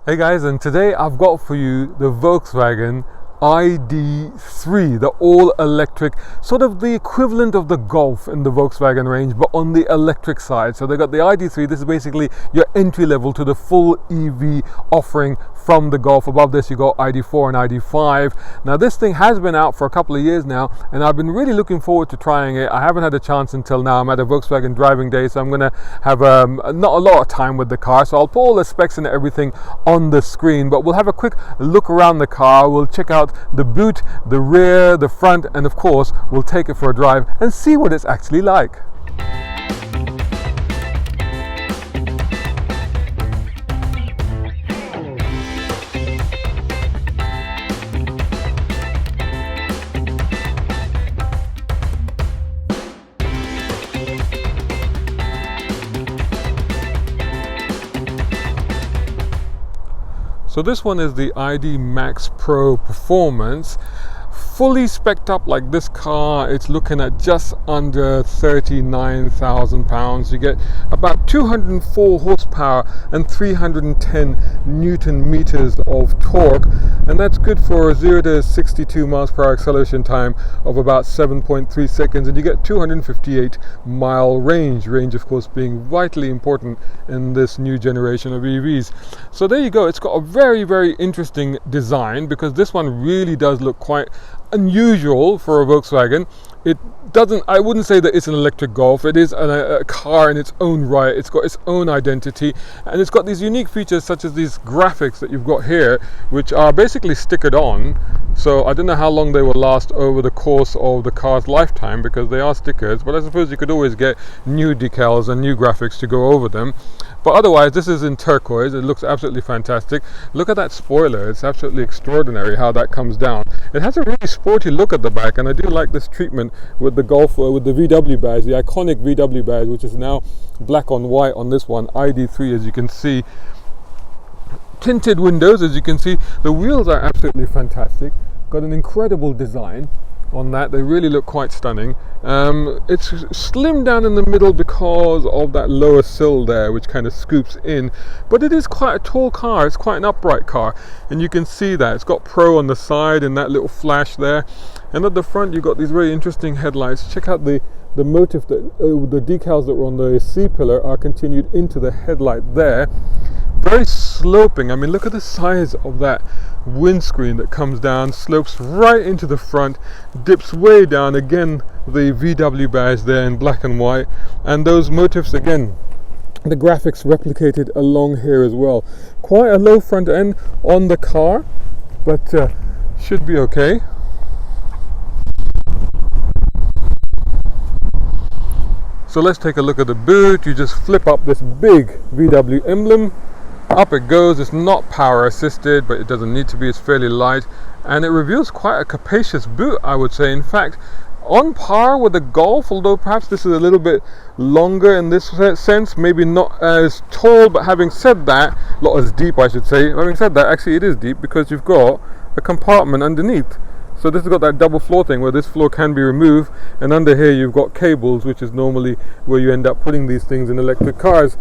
Hey guys, and today I've got for you the Volkswagen ID.3, the all-electric, sort of the equivalent of the Golf in the Volkswagen range, but on the electric side. So they got the ID.3. This is basically your entry level to the full EV offering from the Golf. Above this you got ID.4 and ID.5. Now this thing has been out for a couple of years now, and I've been really looking forward to trying it. I haven't had a chance until now. I'm at a Volkswagen driving day, so I'm going to have not a lot of time with the car. So I'll put all the specs and everything on the screen, but we'll have a quick look around the car. We'll check out the boot, the rear, the front, and of course we'll take it for a drive and see what it's actually like. So this one is the ID Max Pro Performance. Fully spec'd up like this car, it's looking at just under £39,000. You get about 204 horsepower and 310 Newton meters of torque, and that's good for a 0 to 62 miles per hour acceleration time of about 7.3 seconds, and you get 258 mile range. Range, of course, being vitally important in this new generation of EVs. So there you go. It's got a very, very interesting design, because this one really does look quite unusual for a Volkswagen. It doesn't, I wouldn't say that it's an electric Golf. It is a car in its own right. It's got its own identity, and it's got these unique features such as these graphics that you've got here, which are basically stickered on. So I don't know how long they will last over the course of the car's lifetime, because they are stickers, but I suppose you could always get new decals and new graphics to go over them. But otherwise, this is in turquoise. It looks absolutely fantastic. Look at that spoiler. It's absolutely extraordinary how that comes down. It has a really sporty look at the back, and I do like this treatment with the Golf, with the VW badge, the iconic VW badge, which is now black on white on this one, ID.3, as you can see. Tinted windows, as you can see. The wheels are absolutely fantastic. Got an incredible design on that. They really look quite stunning. It's slimmed down in the middle because of that lower sill there, which kind of scoops in, but it is quite a tall car. It's quite an upright car, and you can see that it's got Pro on the side and that little flash there, and at the front you've got these very interesting headlights. Check out the motif that the decals that were on the C-pillar are continued into the headlight there. Very sloping. I mean, look at the size of that windscreen that comes down, slopes right into the front, dips way down. Again, the VW badge there in black and white, and those motifs again, the graphics replicated along here as well. Quite a low front end on the car, but should be okay. So let's take a look at the boot. You just flip up this big VW emblem. Up it goes. It's not power assisted, but it doesn't need to be. It's fairly light, and it reveals quite a capacious boot, I would say. In fact, on par with the Golf, although perhaps this is a little bit longer in this sense, maybe not as tall, but having said that, not as deep, I should say. Having said that, actually it is deep, because you've got a compartment underneath. So this has got that double floor thing where this floor can be removed, and under here you've got cables, which is normally where you end up putting these things in electric cars.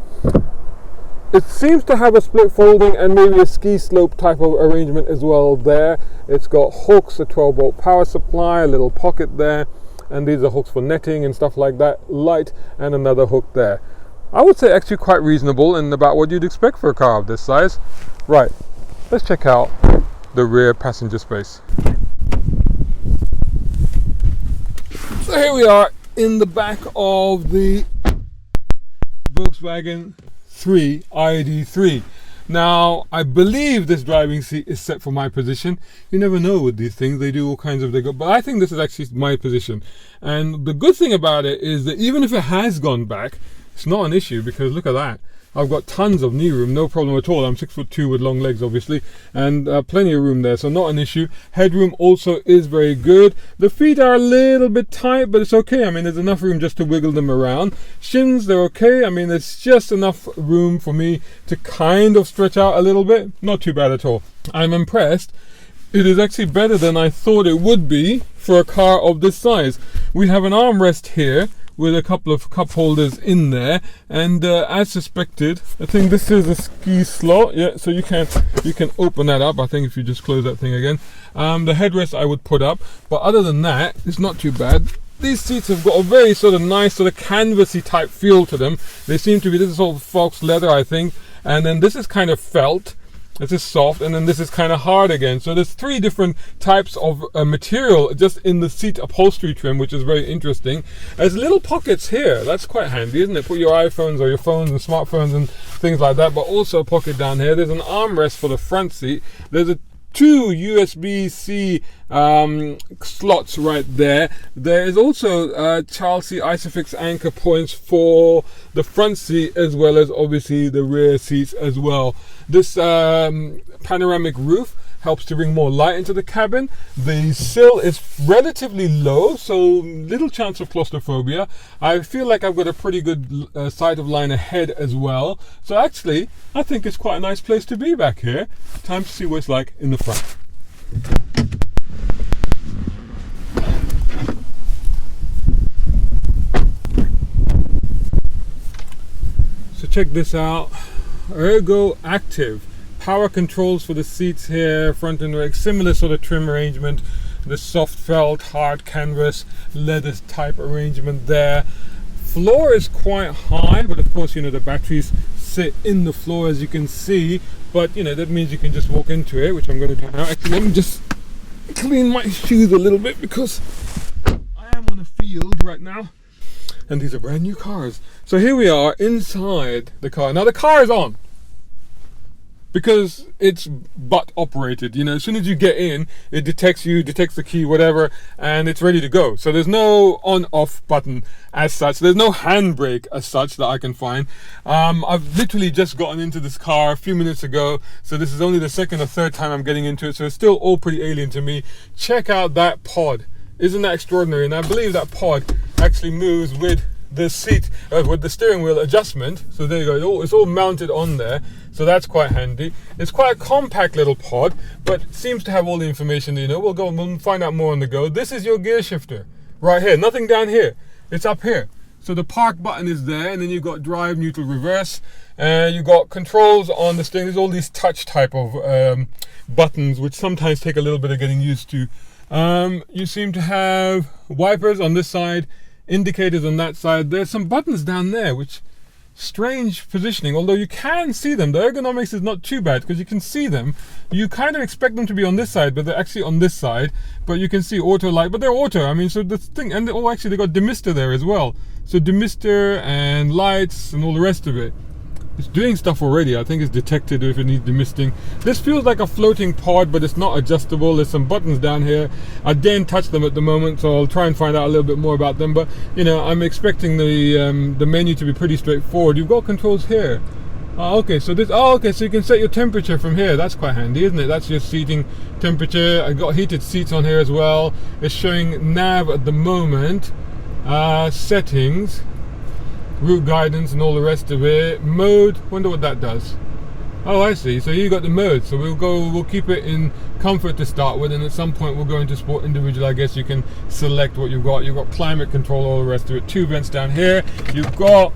It seems to have a split folding and maybe a ski slope type of arrangement as well there. It's got hooks, a 12-volt power supply, a little pocket there, and these are hooks for netting and stuff like that, light, and another hook there. I would say actually quite reasonable and about what you'd expect for a car of this size. Right, let's check out the rear passenger space. So here we are in the back of the Volkswagen ID.3. Now, I believe this driving seat is set for my position. You never know with these things. They do all kinds of, but I think this is actually my position. And the good thing about it is that even if it has gone back, it's not an issue, because look at that. I've got tons of knee room, no problem at all. I'm 6'2" with long legs, obviously, and plenty of room there, so not an issue. Headroom also is very good. The feet are a little bit tight, but it's okay. I mean, there's enough room just to wiggle them around. Shins, they're okay. I mean, there's just enough room for me to kind of stretch out a little bit. Not too bad at all. I'm impressed. It is actually better than I thought it would be for a car of this size. We have an armrest here, with a couple of cup holders in there, and as suspected, I think this is a ski slot. Yeah, so you can open that up. I think if you just close that thing again. The headrest I would put up, but other than that, it's not too bad. These seats have got a very sort of nice sort of canvasy type feel to them. They seem to be, this is all Fox leather, I think, and then this is kind of felt. This is soft, and then this is kind of hard again. So there's 3 different types of material just in the seat upholstery trim, which is very interesting. There's little pockets here. That's quite handy, isn't it? Put your iPhones or your phones and smartphones and things like that, but also a pocket down here. There's an armrest for the front seat. There's 2 USB-C slots right there. There is also Chelsea Isofix anchor points for the front seat, as well as obviously the rear seats as well. This panoramic roof helps to bring more light into the cabin. The sill is relatively low, so little chance of claustrophobia. I feel like I've got a pretty good sight of line ahead as well. So actually, I think it's quite a nice place to be back here. Time to see what it's like in the front. So check this out. Ergo Active. Power controls for the seats here, front and rear, similar sort of trim arrangement. The soft felt, hard canvas, leather type arrangement there. Floor is quite high, but of course, you know, the batteries sit in the floor, as you can see. But, you know, that means you can just walk into it, which I'm going to do now. Actually, let me just clean my shoes a little bit, because I am on a field right now. And these are brand new cars. So here we are inside the car. Now the car is on, because it's butt operated. You know, as soon as you get in, it detects you, detects the key, whatever, and it's ready to go. So there's no on off button as such. There's no handbrake as such that I can find. I've literally just gotten into this car a few minutes ago, so this is only the 2nd or 3rd time I'm getting into it, so it's still all pretty alien to me. Check out that pod. Isn't that extraordinary? And I believe that pod actually moves with the seat, with the steering wheel adjustment. So there you go, it's all mounted on there, so that's quite handy. It's quite a compact little pod, but seems to have all the information that you know. We'll find out more on the go. This is your gear shifter right here, nothing down here, it's up here. So the park button is there, and then you've got drive, neutral, reverse, and you've got controls on the steering. There's all these touch type of buttons, which sometimes take a little bit of getting used to. You seem to have wipers on this side, indicators on that side. There's some buttons down there, which strange positioning, although you can see them. The ergonomics is not too bad, because you can see them. You kind of expect them to be on this side, but they're actually on this side. But you can see auto light, but they're auto. I mean, so the thing, and actually they got demister there as well. So demister and lights and all the rest of it. It's doing stuff already. I think it's detected if it needs demisting. This feels like a floating pod, but it's not adjustable. There's some buttons down here. I daren't touch them at the moment, so I'll try and find out a little bit more about them. But you know, I'm expecting the menu to be pretty straightforward. You've got controls here. Okay, so so you can set your temperature from here. That's quite handy, isn't it? That's your seating temperature. I got heated seats on here as well. It's showing nav at the moment. Settings, route guidance and all the rest of it. Mode, wonder what that does. Oh, I see. So you got the mode. So we'll keep it in comfort to start with, and at some point we'll go into sport individual. I guess you can select what you've got. You've got climate control, all the rest of it. 2 vents down here. You've got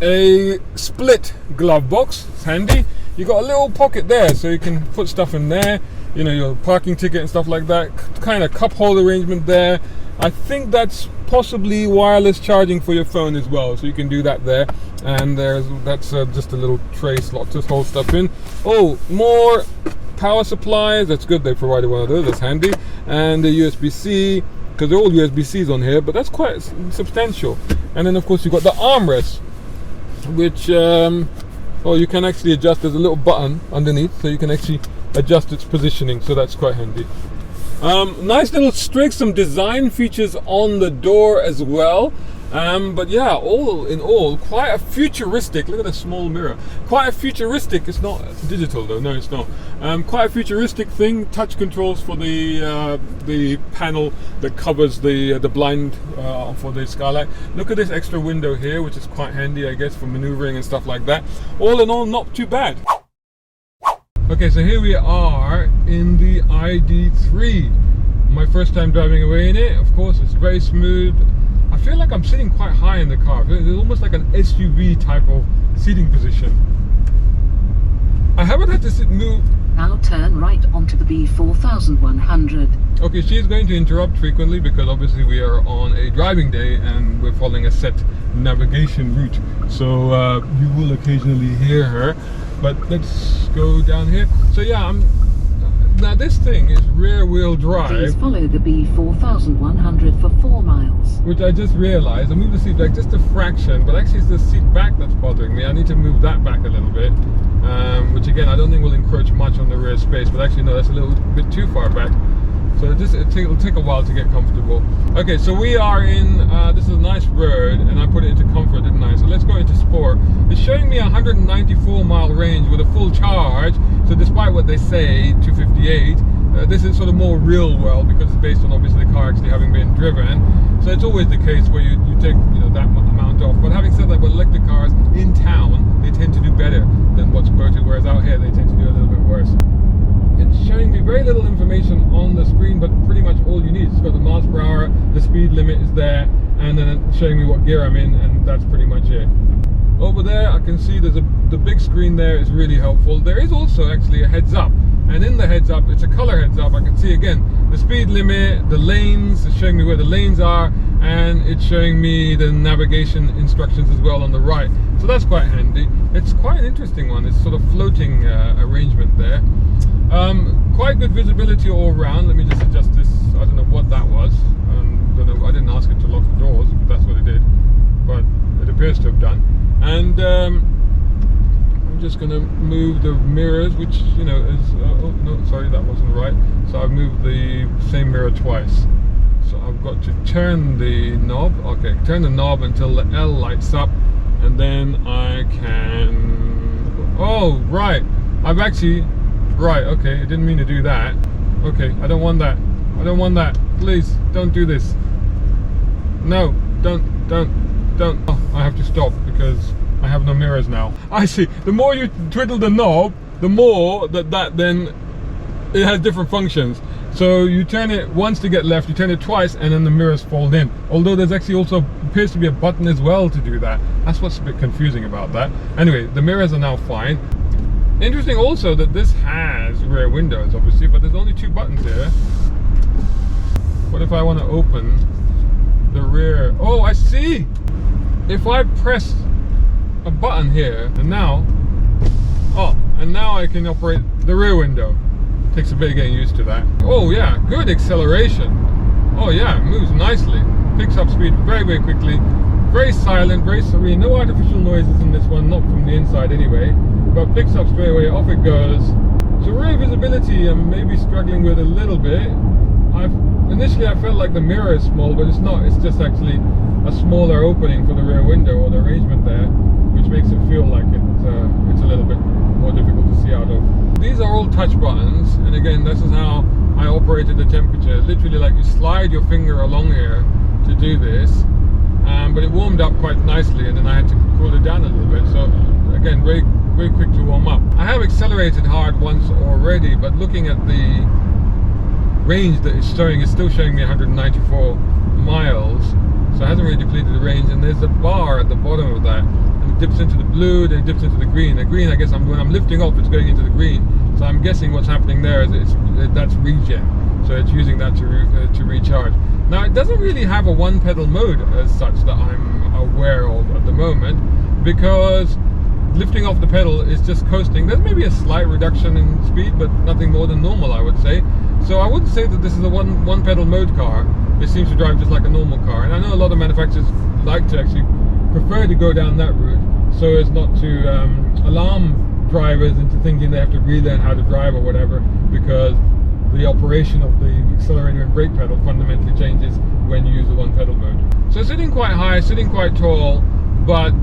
a split glove box. It's handy. You've got a little pocket there, so you can put stuff in there. You know, your parking ticket and stuff like that. Kind of cup holder arrangement there. I think that's possibly wireless charging for your phone as well, so you can do that there. And that's just a little tray slot to hold stuff in. Oh, more power supplies. That's good, they provided one of those. That's handy. And the USB-C, because they're all USB-Cs on here, but that's quite substantial. And then of course you've got the armrest, which you can actually adjust. There's a little button underneath, so you can actually adjust its positioning, so that's quite handy. Nice little streaks, some design features on the door as well. But yeah, all in all, quite a futuristic, look at the small mirror, quite a futuristic, it's not digital though, no it's not, quite a futuristic thing. Touch controls for the panel that covers the blind for the skylight. Look at this extra window here, which is quite handy, I guess, for maneuvering and stuff like that. All in all, not too bad. Okay, so here we are in the ID.3. My first time driving away in it. Of course, it's very smooth. I feel like I'm sitting quite high in the car. It's almost like an SUV type of seating position. I haven't had to move. Now turn right onto the B4100. Okay, she's going to interrupt frequently because obviously we are on a driving day and we're following a set navigation route. So you will occasionally hear her. But let's go down here. So yeah, now this thing is rear wheel drive. Please follow the B4100 for 4 miles. Which I just realized, I moved the seat back just a fraction, but actually it's the seat back that's bothering me. I need to move that back a little bit, which again, I don't think will encroach much on the rear space, but actually no, that's a little bit too far back. So it'll take a while to get comfortable. Okay, so we are in, this is a nice road, and I put it into comfort, didn't I? So let's go into sport. It's showing me a 194-mile range with a full charge. So despite what they say, 258, this is sort of more real world because it's based on obviously the car actually having been driven. So it's always the case where you take that amount off. But having said that, with electric cars in town, they tend to do better than what's quoted, whereas out here they tend to do a little bit worse. It's showing me very little information on the screen, but pretty much all you need. It's got the miles per hour, the speed limit is there, and then it's showing me what gear I'm in, and that's pretty much it. Over there, I can see the big screen there is really helpful. There is also actually a heads up, and in the heads up, it's a color heads up. I can see again the speed limit, the lanes. It's showing me where the lanes are, and it's showing me the navigation instructions as well on the right. So that's quite handy. It's quite an interesting one. It's sort of floating arrangement there. Quite good visibility all around. Let me just adjust this. I don't know what that was. Don't know. I didn't ask it to lock the doors, but that's what it did. But it appears to have done. And I'm just going to move the mirrors, which is oh no, sorry, that wasn't right. So I've moved the same mirror twice. So I've got to turn the knob. Okay, turn the knob until the L lights up, and then I can. Oh right, I've actually. Right, okay, I didn't mean to do that. Okay, I don't want that. I don't want that. Please, don't do this. No, don't. Oh, I have to stop because I have no mirrors now. I see. The more you twiddle the knob, the more that then it has different functions. So you turn it once to get left, you turn it twice, and then the mirrors fold in. Although there's actually also appears to be a button as well to do that. That's what's a bit confusing about that. Anyway, the mirrors are now fine. Interesting also that this has rear windows obviously, but there's only 2 buttons here. What if I want to open the rear? Oh, I see! If I press a button here, and now I can operate the rear window. Takes a bit of getting used to that. Oh yeah, good acceleration. Oh yeah, it moves nicely. Picks up speed very, very quickly. Very silent, very serene. No artificial noises in this one, not from the inside anyway. But picks up straight away, off it goes. So rear visibility I'm maybe struggling with a little bit. Initially I felt like the mirror is small, but it's not. It's just actually a smaller opening for the rear window, or the arrangement there, which makes it feel like it's a little bit more difficult to see out of. These are all touch buttons, and again, this is how I operated the temperature. Literally, like you slide your finger along here to do this, but it warmed up quite nicely, and then I had to cool it down a little bit. So again, very, very quick to warm up. I have accelerated hard once already, but looking at the range that it's showing, it's still showing me 194 miles. So it hasn't really depleted the range, and there's a bar at the bottom of that, and it dips into the blue, then it dips into the green. The green, I guess, when I'm lifting off, it's going into the green. So I'm guessing what's happening there is that's regen. So it's using that to recharge. Now it doesn't really have a one pedal mode as such that I'm aware of at the moment, because lifting off the pedal is just coasting. There's maybe a slight reduction in speed, but nothing more than normal, I would say. So I wouldn't say that this is a one pedal mode car. It seems to drive just like a normal car, and I know a lot of manufacturers like to actually prefer to go down that route so as not to alarm drivers into thinking they have to relearn how to drive or whatever, because the operation of the accelerator and brake pedal fundamentally changes when you use the one pedal mode. So sitting quite high, sitting quite tall, but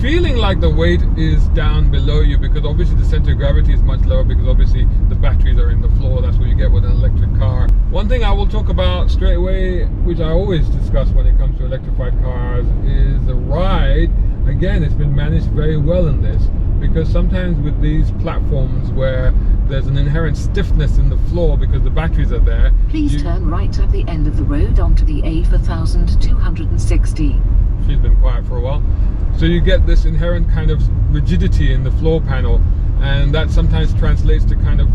feeling like the weight is down below you, because obviously the center of gravity is much lower, because obviously the batteries are in the floor. That's what you get with an electric car. One thing I will talk about straight away, which I always discuss when it comes to electrified cars, is the ride. Again, it's been managed very well in this, because sometimes with these platforms where there's an inherent stiffness in the floor because the batteries are there. Please turn right at the end of the road onto the A4260. She's been quiet for a while. So you get this inherent kind of rigidity in the floor panel, and that sometimes translates to kind of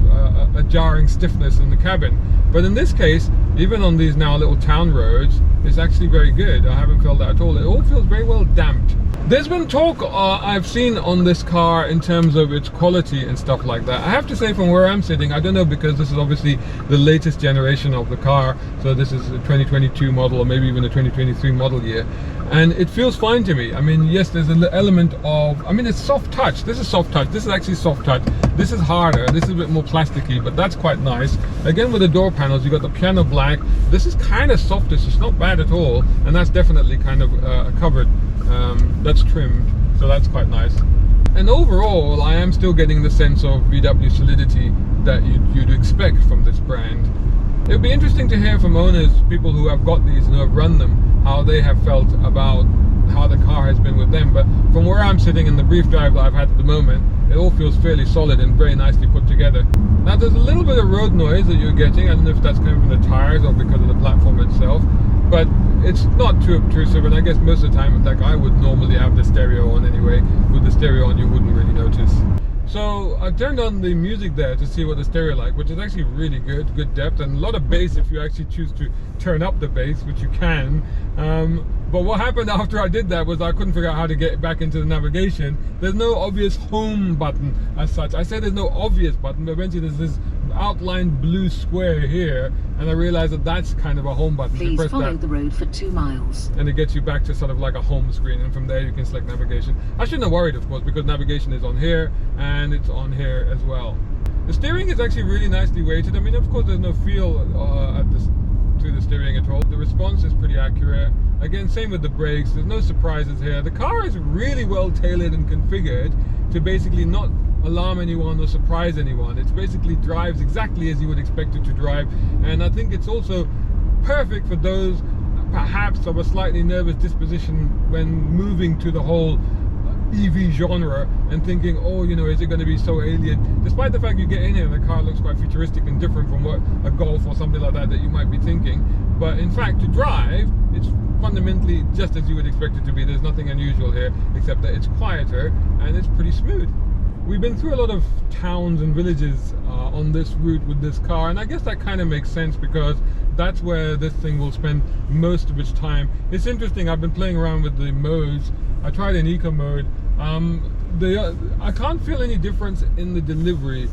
a jarring stiffness in the cabin. But in this case, even on these now little town roads, it's actually very good. I haven't felt that at all. It all feels very well damped. There's been talk I've seen on this car in terms of its quality and stuff like that. I have to say, from where I'm sitting, I don't know, because this is obviously the latest generation of the car. So this is a 2022 model, or maybe even a 2023 model year. And it feels fine to me. I mean, yes, there's an element of, I mean, it's soft touch. This is soft touch. This is actually soft touch. This is harder. This is a bit more plasticky, but that's quite nice. Again, with the door panels, you got the piano black. This is kind of softish. It's not bad at all. And that's definitely kind of covered. That's trimmed, so that's quite nice. And overall, I am still getting the sense of VW solidity that you'd expect from this brand. It would be interesting to hear from owners, people who have got these and who have run them, how they have felt about how the car has been with them. But from where I'm sitting in the brief drive that I've had at the moment, it all feels fairly solid and very nicely put together. Now there's a little bit of road noise that you're getting. I don't know if that's coming from the tires or because of the platform itself, but it's not too obtrusive, and I guess most of the time, like, I would normally have the stereo on anyway. With the stereo on, you wouldn't really notice. So I turned on the music there to see what the stereo like, which is actually really good depth, and a lot of bass if you actually choose to turn up the bass, which you can. But what happened after I did that was I couldn't figure out how to get back into the navigation. There's no obvious home button as such. I said there's no obvious button, but eventually there's this outlined blue square here, and I realized that that's kind of a home button. Please follow the road for 2 miles. And it gets you back to sort of like a home screen, and from there you can select navigation. I shouldn't have worried, of course, because navigation is on here and it's on here as well. The steering is actually really nicely weighted. I mean, of course, there's no feel to the steering at all. The response is pretty accurate. Again, same with the brakes. There's no surprises here. The car is really well tailored and configured to basically not alarm anyone or surprise anyone. It basically drives exactly as you would expect it to drive, and I think it's also perfect for those perhaps of a slightly nervous disposition when moving to the whole EV genre and thinking, oh, you know, is it going to be so alien? Despite the fact you get in here and the car looks quite futuristic and different from what a Golf or something like that you might be thinking, but in fact to drive, it's fundamentally just as you would expect it to be. There's nothing unusual here except that it's quieter and it's pretty smooth. We've been through a lot of towns and villages on this route with this car, and I guess that kind of makes sense because that's where this thing will spend most of its time. It's interesting, I've been playing around with the modes. I tried in eco mode. I can't feel any difference in the delivery,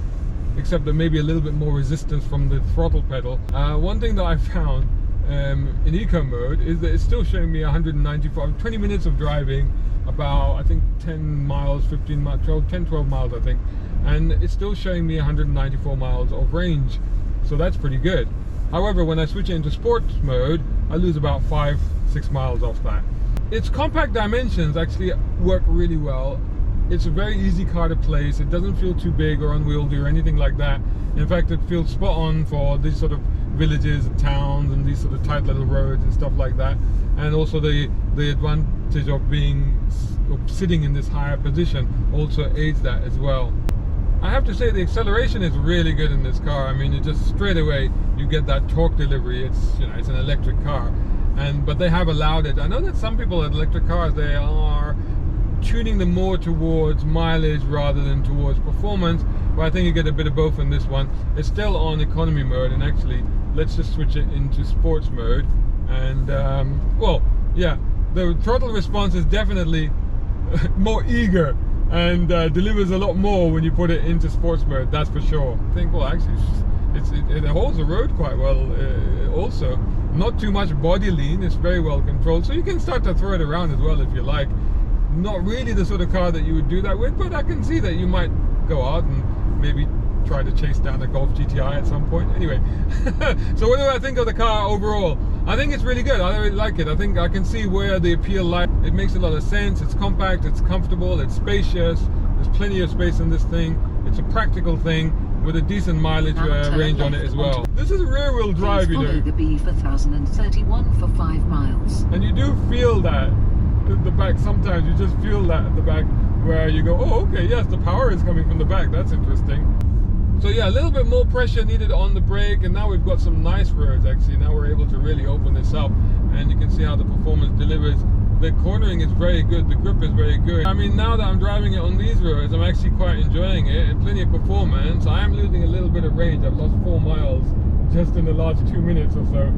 except that maybe a little bit more resistance from the throttle pedal. One thing that I found in eco mode is that it's still showing me 195, 20 minutes of driving, about I think 10 miles, 15 miles, 12 miles I think, and it's still showing me 194 miles of range, so that's pretty good. However, when I switch it into sports mode, I lose about 5-6 miles off that. Its compact dimensions actually work really well. It's a very easy car to place. It doesn't feel too big or unwieldy or anything like that. In fact, it feels spot on for these sort of villages and towns and these sort of tight little roads and stuff like that. And also the advantage of sitting in this higher position also aids that as well. I have to say the acceleration is really good in this car. I mean, it just straight away you get that torque delivery. It's, you know, it's an electric car, but they have allowed it. I know that some people at electric cars, they are tuning them more towards mileage rather than towards performance, but I think you get a bit of both in this one. It's still on economy mode, and actually let's just switch it into sports mode. And well, yeah, the throttle response is definitely more eager and delivers a lot more when you put it into sports mode, that's for sure. I think, well, actually it holds the road quite well. Also, not too much body lean. It's very well controlled, so you can start to throw it around as well if you like. Not really the sort of car that you would do that with, but I can see that you might go out and maybe try to chase down a Golf GTI at some point. Anyway, so what do I think of the car overall? I think it's really good. I really like it. I think I can see where the appeal lies. It makes a lot of sense. It's compact, it's comfortable, it's spacious. There's plenty of space in this thing. It's a practical thing with a decent mileage range on it as well. This is rear-wheel drive, you know. Follow the B4031 for 5 miles. And you do feel that the back, sometimes you just feel that at the back where you go, oh, okay, yes, the power is coming from the back. That's interesting. So yeah, a little bit more pressure needed on the brake, and now we've got some nice roads actually. Now we're able to really open this up, and you can see how the performance delivers. The cornering is very good, the grip is very good. I mean, now that I'm driving it on these roads, I'm actually quite enjoying it, and plenty of performance. I am losing a little bit of range. I've lost 4 miles just in the last 2 minutes or so.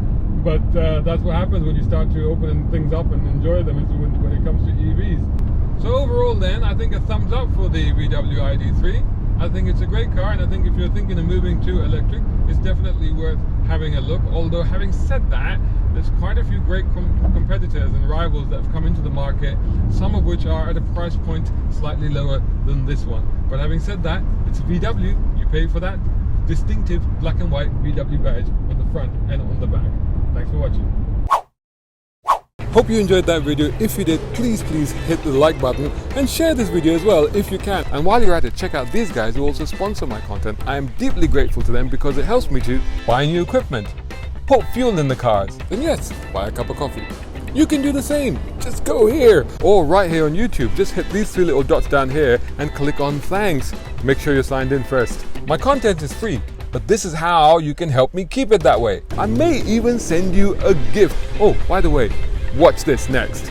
But that's what happens when you start to open things up and enjoy them, is when it comes to EVs. So overall then, I think a thumbs up for the VW ID.3. I think it's a great car, and I think if you're thinking of moving to electric, it's definitely worth having a look. Although having said that, there's quite a few great competitors and rivals that have come into the market, some of which are at a price point slightly lower than this one. But having said that, it's VW. You pay for that distinctive black and white VW badge on the front and on the back. Thanks for watching. Hope you enjoyed that video. If you did, please hit the like button and share this video as well if you can. And while you're at it, check out these guys who also sponsor my content. I am deeply grateful to them because it helps me to buy new equipment, put fuel in the cars, and yes, buy a cup of coffee. You can do the same. Just go here or right here on YouTube. Just hit these 3 little dots down here and click on thanks. Make sure you're signed in first. My content is free, but this is how you can help me keep it that way. I may even send you a gift. Oh, by the way, watch this next.